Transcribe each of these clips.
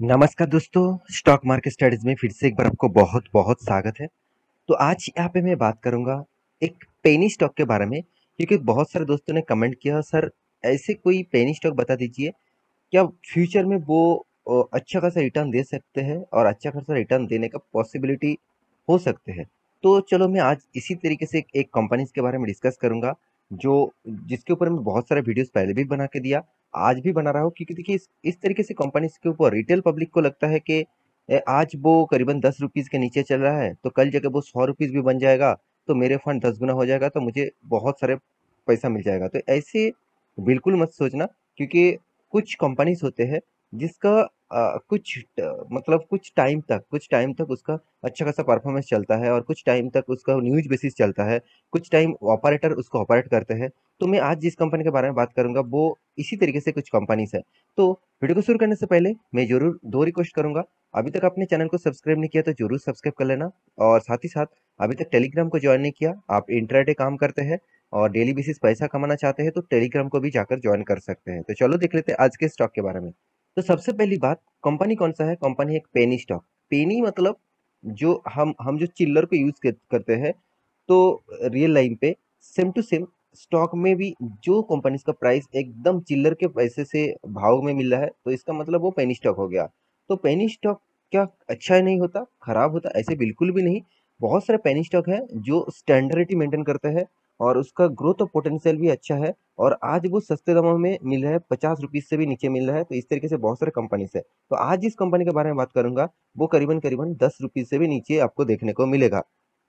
नमस्कार दोस्तों, stock market studies में फिर से एक बार आपको बहुत-बहुत स्वागत है। तो आज यहाँ पे मैं बात करूँगा एक पेनी स्टॉक के बारे में, क्योंकि बहुत सारे दोस्तों ने कमेंट किया, सर ऐसे कोई पेनी स्टॉक बता दीजिए, क्या फ्यूचर में वो अच्छा खासा रिटर्न दे सकते हैं और अच्छा खासा रिटर्न देने का पॉसिबिलिटी हो सकते हैं। तो चलो मैं आज इसी तरीके से एक कंपनीज के बारे में डिस्कस करूंगा, जो जिसके ऊपर मैं बहुत सारे वीडियोस पहले भी बना के दिया, आज भी बना रहा हूँ, क्योंकि देखिए इस तरीके से कंपनीज के ऊपर रिटेल पब्लिक को लगता है कि आज वो करीबन 10 रुपीज़ के नीचे चल रहा है, तो कल जगह वो 100 रुपीज़ भी बन जाएगा, तो मेरे फंड 10 गुना हो जाएगा, तो मुझे बहुत सारे पैसा मिल जाएगा। तो ऐसे बिल्कुल मत सोचना, क्योंकि कुछ कंपनीज होते हैं जिसका मतलब कुछ टाइम तक उसका अच्छा खासा परफॉर्मेंस चलता है और कुछ टाइम तक उसका न्यूज बेसिस चलता है, कुछ टाइम ऑपरेटर उसको ऑपरेट करते हैं। तो मैं आज जिस कंपनी के बारे में बात करूंगा वो इसी तरीके से कुछ कंपनीज है। तो वीडियो को शुरू करने से पहले मैं जरूर दो रिक्वेस्ट करूंगा। अभी तक आपने चैनल को सब्सक्राइब नहीं किया तो जरूर सब्सक्राइब कर लेना, और साथ ही साथ अभी तक टेलीग्राम को ज्वाइन नहीं किया, आप इंट्राडे काम करते हैं और डेली बेसिस पैसा कमाना चाहते हैं, तो टेलीग्राम को भी जाकर ज्वाइन कर सकते हैं। तो चलो देख लेते हैं आज के स्टॉक के बारे में। तो सबसे पहली बात, कंपनी कौन सा है? कंपनी है एक पेनी स्टॉक। पेनी मतलब जो हम जो चिल्लर को यूज करते हैं, तो रियल लाइन पे सेम टू सेम स्टॉक में भी जो कंपनी का प्राइस एकदम चिल्लर के पैसे से भाव में मिल रहा है, तो इसका मतलब वो पेनी स्टॉक हो गया। तो पेनी स्टॉक क्या अच्छा नहीं होता, खराब होता? ऐसे बिल्कुल भी नहीं। बहुत सारे पेनी स्टॉक है जो स्टैंडर्डिटी मेंटेन करते हैं और उसका ग्रोथ और पोटेंशियल भी अच्छा है, और आज वो सस्ते दामों में मिल रहा है, 50 रुपीज से भी नीचे मिल रहा है। तो इस तरीके से बहुत सारे कंपनीज है। तो आज जिस कंपनी के बारे में बात करूंगा वो करीबन करीबन 10 रुपीज से भी नीचे आपको देखने को मिलेगा।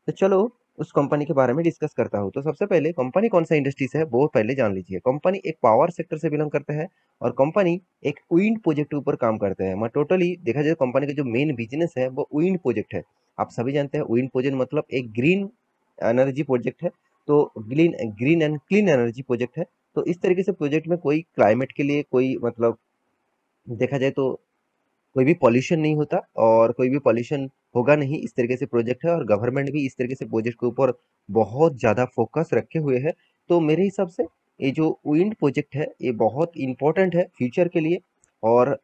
तो चलो उस कंपनी के बारे में डिस्कस करता हूँ। तो सबसे पहले कंपनी कौन सा इंडस्ट्री से है वो पहले जान लीजिए। कंपनी एक पावर सेक्टर से बिलोंग करते हैं और कंपनी एक विंड प्रोजेक्ट के ऊपर काम करते हैं। मैं टोटली देखा जाए कंपनी का जो मेन बिजनेस है वो विंड प्रोजेक्ट है। आप सभी जानते हैं विंड प्रोजेक्ट मतलब एक ग्रीन एनर्जी प्रोजेक्ट है। तो green green and clean energy project है। तो इस तरीके से प्रोजेक्ट में कोई क्लाइमेट के लिए कोई मतलब देखा जाए तो कोई भी पॉल्यूशन नहीं होता और कोई भी पॉल्यूशन होगा नहीं, इस तरीके से प्रोजेक्ट है। और गवर्नमेंट भी इस तरीके से प्रोजेक्ट के ऊपर बहुत ज़्यादा फोकस रखे हुए है। तो मेरे हिसाब से ये जो विंड प्रोजेक्ट है ये बहुत इंपॉर्टेंट है फ्यूचर के लिए। और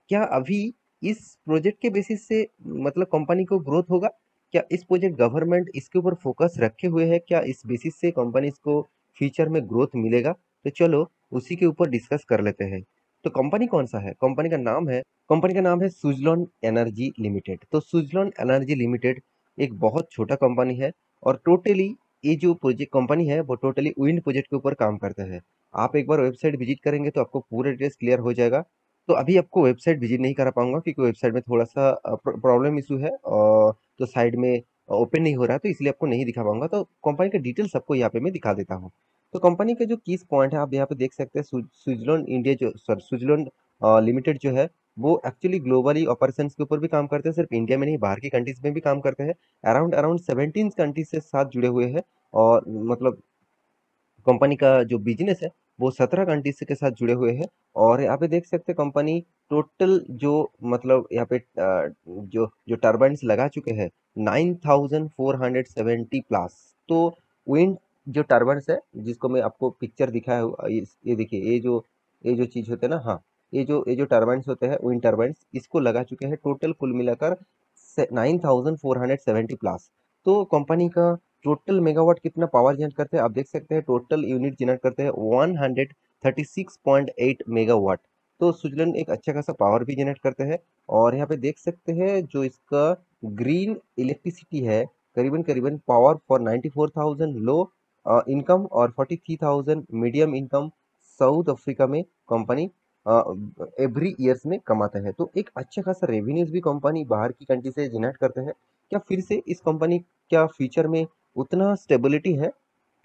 क्या अभी इस प्रोजेक्ट के बेसिस से मतलब कंपनी को ग्रोथ होगा? क्या इस प्रोजेक्ट गवर्नमेंट इसके ऊपर फोकस रखे हुए है? क्या इस बेसिस से कंपनीज को फ्यूचर में ग्रोथ मिलेगा? तो चलो उसी के ऊपर डिस्कस कर लेते हैं। तो कंपनी कौन सा है? कंपनी का नाम है सुजलॉन एनर्जी लिमिटेड। तो सुजलॉन एनर्जी लिमिटेड एक बहुत छोटा कंपनी है, और टोटली ये जो प्रोजेक्ट कंपनी है वो टोटली विंड प्रोजेक्ट के ऊपर काम करता है। आप एक बार वेबसाइट विजिट करेंगे तो आपको पूरा डिटेल्स क्लियर हो जाएगा। तो अभी आपको वेबसाइट विजिट नहीं करा पाऊंगा, क्योंकि वेबसाइट में थोड़ा सा प्रॉब्लम इशू है, और तो साइड में ओपन नहीं हो रहा है, तो इसलिए आपको नहीं दिखा पाऊंगा। तो कंपनी का डिटेल्स आपको यहाँ पे मैं दिखा देता हूँ। तो कंपनी के जो कीज पॉइंट है आप यहाँ पे देख सकते हैं। स्विट्जरलैंड इंडिया जो सॉरी स्विट्जरलैंड लिमिटेड जो है वो एक्चुअली ग्लोबली ऑपरेशंस के ऊपर भी काम करते हैं, सिर्फ इंडिया में नहीं बाहर की कंट्रीज में भी काम करते हैं। अराउंड अराउंड 17 कंट्रीज से साथ जुड़े हुए हैं। और मतलब कंपनी का जो बिजनेस है वो 17 कंट्रीज के साथ जुड़े हुए हैं। और यहाँ पे देख सकते हैं कंपनी टोटल जो मतलब यहाँ पे जो जो टर्बाइन्स लगा चुके हैं 9470 प्लस। तो विंड जो टर्बाइन्स है जिसको मैं आपको पिक्चर दिखाया हूँ, ये देखिए, ये जो चीज होते हैं ना, हाँ, ये जो टर्बाइन्स होते हैं विंड टर्बाइन्स, इसको लगा चुके हैं टोटल कुल मिलाकर 9470 प्लस। तो कंपनी का टोटल मेगावाट कितना पावर जनरेट करते हैं आप देख सकते हैं। टोटल यूनिट जनरेट करते हैं 136.8 मेगावाट। तो स्विट्जरलैंड एक अच्छा खासा पावर भी जनरेट करते हैं। और यहाँ पे देख सकते हैं जो इसका ग्रीन इलेक्ट्रिसिटी है, करीबन करीबन पावर फॉर 94,000 लो इनकम और 43,000 मीडियम इनकम साउथ अफ्रीका में कंपनी एवरी ईयर्स में कमाता है। तो एक अच्छा खासा रेवेन्यूज भी कंपनी बाहर की कंट्री से जनरेट करते हैं। क्या फिर से इस कंपनी क्या फ्यूचर में उतना स्टेबिलिटी है?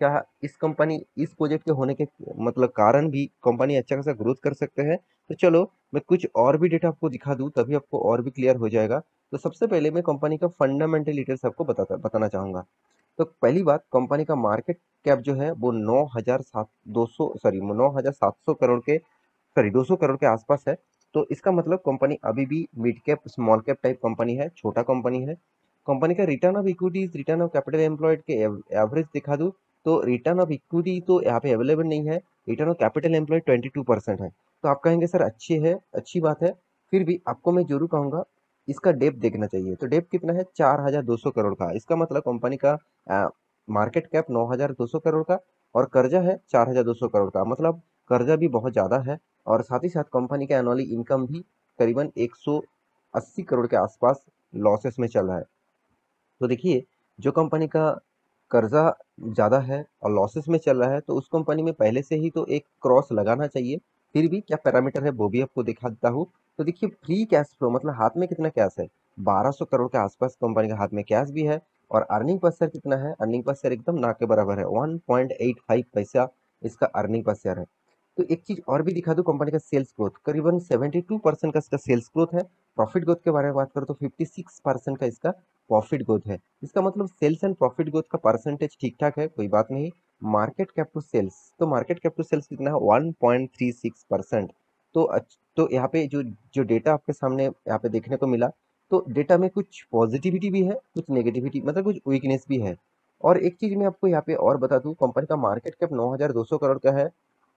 क्या इस कंपनी इस प्रोजेक्ट के होने के मतलब कारण भी कंपनी अच्छा खासा ग्रोथ कर सकते हैं? तो चलो मैं कुछ और भी डेटा आपको दिखा दूं, तभी आपको और भी क्लियर हो जाएगा। तो सबसे पहले मैं कंपनी का फंडामेंटल डिटेल्स आपको बताना चाहूंगा। तो पहली बात, कंपनी का मार्केट कैप जो है वो 9,700 करोड़ के, सॉरी 200 करोड़ के आसपास है। तो इसका मतलब कंपनी अभी भी mid cap small cap type company है, छोटा कंपनी है। कंपनी का return of equities return of capital employed के एवरेज दिखा दूं, तो रिटर्न ऑफ इक्विटी तो यहाँ पे अवेलेबल नहीं है। रिटर्न ऑफ कैपिटल एम्प्लॉयड 22% है। तो आप कहेंगे सर अच्छी है, अच्छी बात है। फिर भी आपको मैं ज़रूर कहूँगा इसका डेप्थ देखना चाहिए। तो डेप्थ कितना है? 4200 करोड़ का। इसका मतलब कंपनी का मार्केट कैप 9200 करोड़ का और कर्जा है 4200 करोड़ का। मतलब कर्जा भी बहुत ज़्यादा है और साथ ही साथ कंपनी का एनुअली इनकम भी करीबन 180 करोड़ के आसपास लॉसेस में चल रहा है। तो देखिए, जो कंपनी का कर्जा ज़्यादा है और लॉसेस में चल रहा है, तो उस कंपनी में पहले से ही तो एक क्रॉस लगाना चाहिए। फिर भी क्या पैरामीटर है वो भी आपको दिखा देता हूँ। तो देखिए, फ्री कैश फ्लो मतलब हाथ में कितना कैश है? 1200 करोड़ के आसपास कंपनी के हाथ में कैश भी है और अर्निंग पर शेयर कितना है? अर्निंग पर शेयर एकदम ना के बराबर है, 1.85 पैसा इसका अर्निंग पर शेयर है। तो एक चीज और भी दिखा दूं, कंपनी का सेल्स ग्रोथ करीबन 72% का इसका सेल्स ग्रोथ है। प्रॉफिट ग्रोथ के बारे में बात करें तो 56% का इसका प्रॉफिट ग्रोथ है। इसका मतलब सेल्स एंड प्रॉफिट ग्रोथ का परसेंटेज ठीक ठाक है, कोई बात नहीं। मार्केट कैप टू सेल्स, तो मार्केट कैप टू सेल्स कितना है? 1.36%। तो यहाँ पे जो जो डेटा आपके सामने यहाँ पे देखने को मिला, तो डेटा में कुछ पॉजिटिविटी भी है, कुछ नेगेटिविटी मतलब कुछ वीकनेस भी है। और एक चीज मैं आपको यहाँ पे और बता दूं, कंपनी का मार्केट कैप 9200 करोड़ का है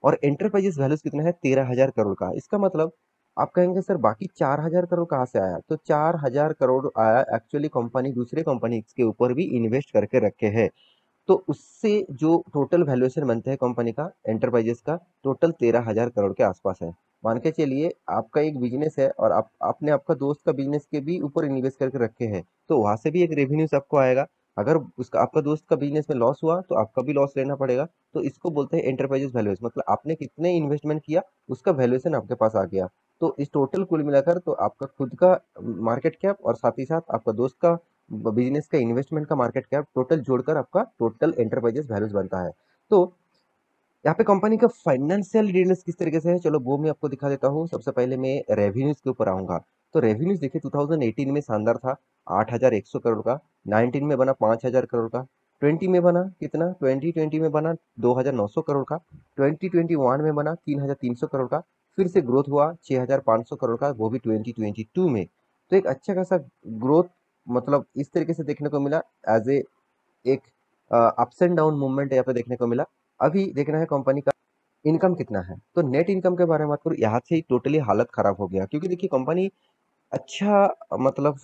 और एंटरप्राइजेस वैल्यूज कितना है? 13,000 करोड़ का। इसका मतलब आप कहेंगे सर बाकी 4,000 करोड़ कहाँ से आया? तो 4,000 करोड़ आया एक्चुअली कंपनी दूसरे कंपनी के ऊपर भी इन्वेस्ट करके रखे हैं। तो उससे जो टोटल वैल्यूएशन बनता है कंपनी का एंटरप्राइजेस का, टोटल 13,000 करोड़ के आसपास है। मान के चलिए आपका एक बिजनेस है और आपने आपका दोस्त का बिजनेस के भी ऊपर इन्वेस्ट करके रखे हैं, तो वहां से भी एक रेवेन्यूज आपको आएगा। अगर उसका आपका दोस्त का बिजनेस में लॉस हुआ तो आपका भी लॉस लेना पड़ेगा। तो इसको बोलते हैं एंटरप्राइजेस वैल्यूएशन, मतलब आपने कितने इन्वेस्टमेंट किया उसका वैल्यूएशन आपके पास आ गया। तो इस टोटल कुल मिलाकर तो आपका खुद का मार्केट कैप और साथ ही साथ आपका दोस्त का बिजनेस का इन्वेस्टमेंट का मार्केट कैप टोटल जोड़कर आपका टोटल एंटरप्राइजेस वैल्यूज बनता है। तो यहाँ पे कंपनी का फाइनेंशियल डिटेल्स किस तरीके से है, चलो वो मैं आपको दिखा देता हूँ। सबसे पहले मैं रेवेन्यूज के ऊपर आऊंगा। तो रेवेन्यूज देखिए 2018 में शानदार था, 8,100 करोड़ का। 19 में बना 5,000 करोड़ का। 20 में बना कितना? 2020 में बना 2,900 करोड़ का। 2021 में बना 3,300 करोड़ का। फिर से ग्रोथ हुआ 6,500 करोड़ का, वो भी 2022 में। तो एक अच्छा खासा ग्रोथ मतलब इस तरीके से देखने को मिला। एज ए एक अप्स एंड डाउन मूवमेंट यहाँ पे देखने को मिला। अभी देखना है कंपनी का इनकम कितना है। तो नेट इनकम के बारे में बात करूँ, यहाँ से ही टोटली हालत खराब हो गया, क्योंकि देखिए कंपनी अच्छा मतलब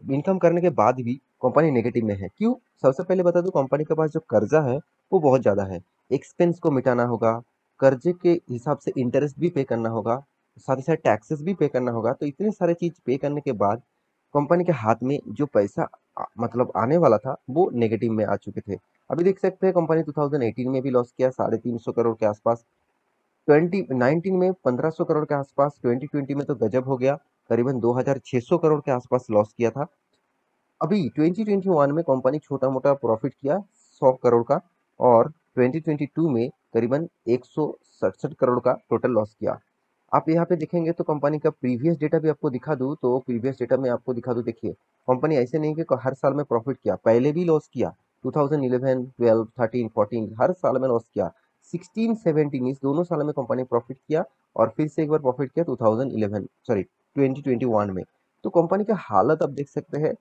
इनकम करने के बाद भी कंपनी नेगेटिव में है। क्यों? सबसे पहले बता दूं, कंपनी के पास जो कर्जा है वो बहुत ज्यादा है। एक्सपेंस को मिटाना होगा, कर्जे के हिसाब से इंटरेस्ट भी पे करना होगा, साथ ही साथ टैक्सेस भी पे करना होगा। तो इतने सारे चीज पे करने के बाद कंपनी के हाथ में जो पैसा मतलब आने वाला था वो नेगेटिव में आ चुके थे। अभी देख सकते हैं कंपनी 2018 में भी लॉस किया 350 करोड़ के आसपास। 2019 में 1500 करोड़ के आसपास। 2020 में तो गजब हो गया, करीबन 2600 करोड़ के आसपास लॉस किया था। अभी 2021 में कंपनी छोटा मोटा प्रॉफिट किया 100 करोड़ का और 2022 में करीबन 167 करोड़ का टोटल लॉस किया। आप यहाँ पे देखेंगे तो कंपनी का प्रीवियस डेटा भी आपको दिखा दूं, तो प्रीवियस डेटा में आपको दिखा दूं। देखिए कंपनी ऐसे नहीं कि हर साल में प्रॉफिट किया, पहले भी लॉस किया। 2011, 12, 13, 14 हर साल में लॉस किया। 16, 17 इस दोनों साल में कंपनी प्रॉफिट किया और फिर से एक बार प्रॉफिट किया 2011 सॉरी 2021 में। तो कंपनी का हालत आप देख सकते हैं,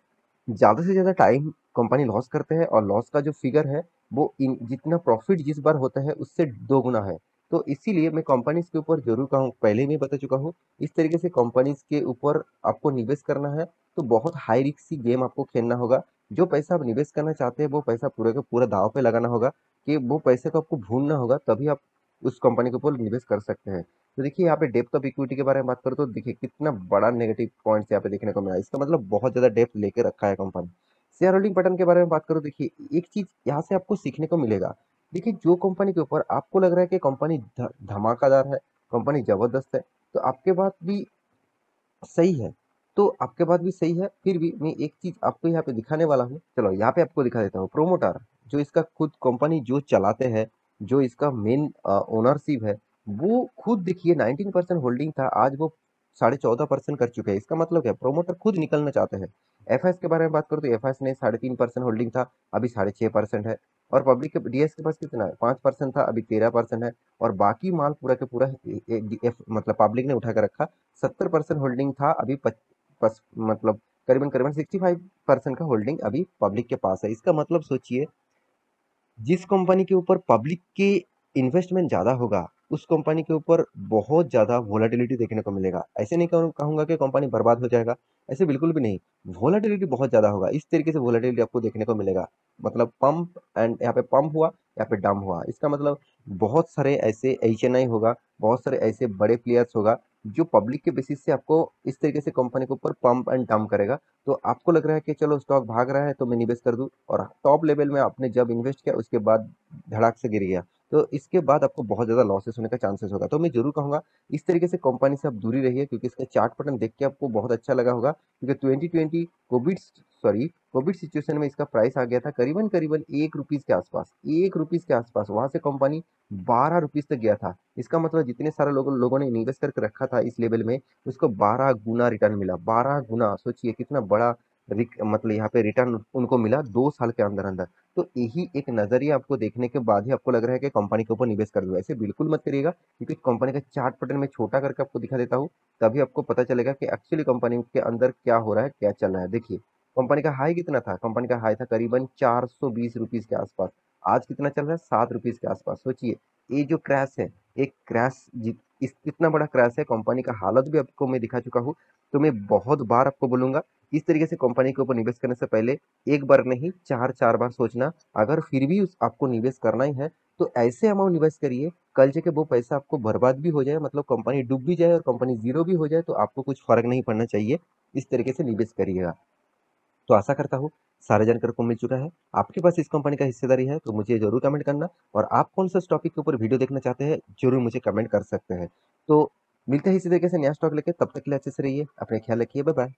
ज़्यादा से ज़्यादा टाइम कंपनी लॉस करते हैं और लॉस का जो फिगर है वो इन जितना प्रॉफिट जिस बार होता है उससे 2 गुना है। तो इसीलिए मैं कंपनीज के ऊपर जरूर कहूँ, पहले भी बता चुका हूँ, इस तरीके से कंपनीज के ऊपर आपको निवेश करना है तो बहुत हाई रिस्क सी गेम आपको खेलना होगा। जो पैसा आप निवेश करना चाहते हैं वो पैसा पूरे का पूरा दाव पे लगाना होगा, कि वो पैसे को आपको भूनना होगा, तभी आप उस कंपनी के ऊपर निवेश कर सकते हैं। तो देखिए यहाँ पे डेप्थ ऑफ इक्विटी के बारे में बात करो तो देखिए कितना बड़ा नेगेटिव पॉइंट्स यहाँ पे देखने को मिला। इसका मतलब बहुत ज्यादा डेप्थ लेके रखा है कंपनी। शेयर होल्डिंग पैटर्न के बारे में बात करो, देखिए एक चीज यहाँ से आपको सीखने को मिलेगा। देखिए जो कंपनी के ऊपर आपको लग रहा है कि कंपनी धमाकेदार है, कंपनी जबरदस्त है, तो आपके बात भी सही है। तो आपके बात भी सही है, फिर भी मैं एक चीज आपको यहाँ पे दिखाने वाला हूँ। चलो यहाँ पे आपको दिखा देता हूँ। प्रोमोटर जो इसका खुद कंपनी जो चलाते हैं, जो इसका मेन ओनरशिप है, वो खुद देखिए 19% होल्डिंग था, आज वो 14.5% कर चुके हैं। इसका मतलब क्या? प्रोमोटर खुद निकलना चाहते हैं। एफएस के बारे में बात करो तो एफएस ने 3.5% होल्डिंग था, अभी 6.5% है। और पब्लिक के डीएस के पास कितना है? 5% था, अभी 13% है। और बाकी माल पूरा के पूरा मतलब पब्लिक ने उठा कर रखा। 70% होल्डिंग था, अभी मतलब करीबन करीबन 65% का होल्डिंग अभी पब्लिक के पास है। इसका मतलब सोचिए, जिस कंपनी के ऊपर पब्लिक के इन्वेस्टमेंट ज्यादा होगा उस कंपनी के ऊपर बहुत ज़्यादा वोलेटिलिटी देखने को मिलेगा। ऐसे नहीं कहूँगा कि कंपनी बर्बाद हो जाएगा, ऐसे बिल्कुल भी नहीं। वोलेटिलिटी बहुत ज़्यादा होगा, इस तरीके से वोलेटिलिटी आपको देखने को मिलेगा। मतलब पंप एंड यहाँ पे पंप हुआ, यहाँ पे डंप हुआ। इसका मतलब बहुत सारे ऐसे एचएनआई होगा, बहुत सारे ऐसे बड़े प्लेयर्स होगा जो पब्लिक के बेसिस से आपको इस तरीके से कंपनी के ऊपर पंप एंड डंप करेगा। तो आपको लग रहा है कि चलो स्टॉक भाग रहा है तो मैं निवेश कर दूं, और टॉप लेवल में आपने जब इन्वेस्ट किया उसके बाद धड़ाक से गिर गया, तो इसके बाद आपको बहुत ज़्यादा लॉसेस होने का चांसेस होगा। तो मैं जरूर कहूँगा इस तरीके से कंपनी से आप दूरी रहिए, क्योंकि इसका चार्ट पैटर्न देख के आपको बहुत अच्छा लगा होगा, क्योंकि 2020 कोविड सिचुएशन में इसका प्राइस आ गया था करीबन करीबन 1 रुपीज़ के आसपास, 1 रुपीज़ के आसपास। वहां से कंपनी 12 रुपीज़ तक गया था। इसका मतलब जितने सारे लोगों ने इन्वेस्ट करके रखा था इस लेवल में, उसको 12 गुना रिटर्न मिला। 12 गुना, सोचिए कितना बड़ा मतलब यहाँ पे रिटर्न उनको मिला 2 साल के अंदर अंदर। तो यही एक नजरिया आपको देखने के बाद ही आपको लग रहा है कि कंपनी के ऊपर निवेश कर दो, ऐसे बिल्कुल मत करिएगा, क्योंकि कंपनी का चार्ट पैटर्न में छोटा करके आपको दिखा देता हूँ, तभी आपको पता चलेगा कि एक्चुअली कंपनी के अंदर क्या हो रहा है, क्या चल रहा है। देखिए कंपनी का हाई कितना था, कंपनी का हाई था करीबन 420 रुपीज के आसपास। आज कितना चल रहा है, 7 रुपीज के आसपास। सोचिए ये जो क्रैश है, एक क्रैश इस इतना बड़ा क्रैश है, कंपनी का हालत भी आपको मैं दिखा चुका हूँ। तो मैं बहुत बार आपको बोलूंगा, इस तरीके से कंपनी के ऊपर निवेश करने से पहले एक बार नहीं, चार चार बार सोचना। अगर फिर भी उस आपको निवेश करना ही है तो ऐसे अमाउंट निवेश करिए, कल जाके वो पैसा आपको बर्बाद भी हो जाए, मतलब कंपनी डूब भी जाए और कंपनी जीरो भी हो जाए, तो आपको कुछ फर्क नहीं पड़ना चाहिए। इस तरीके से निवेश करिएगा। तो आशा करता हूँ सारे जानकारी को मिल चुका है। आपके पास इस कंपनी का हिस्सेदारी है तो मुझे जरूर कमेंट करना, और आप कौन सा टॉपिक के ऊपर वीडियो देखना चाहते हैं जरूर मुझे कमेंट कर सकते हैं। तो मिलते हैं इसी तरीके से नया स्टॉक लेके, तब तक के लिए अच्छे से रहिए, अपने ख्याल रखिए, बाय बाय।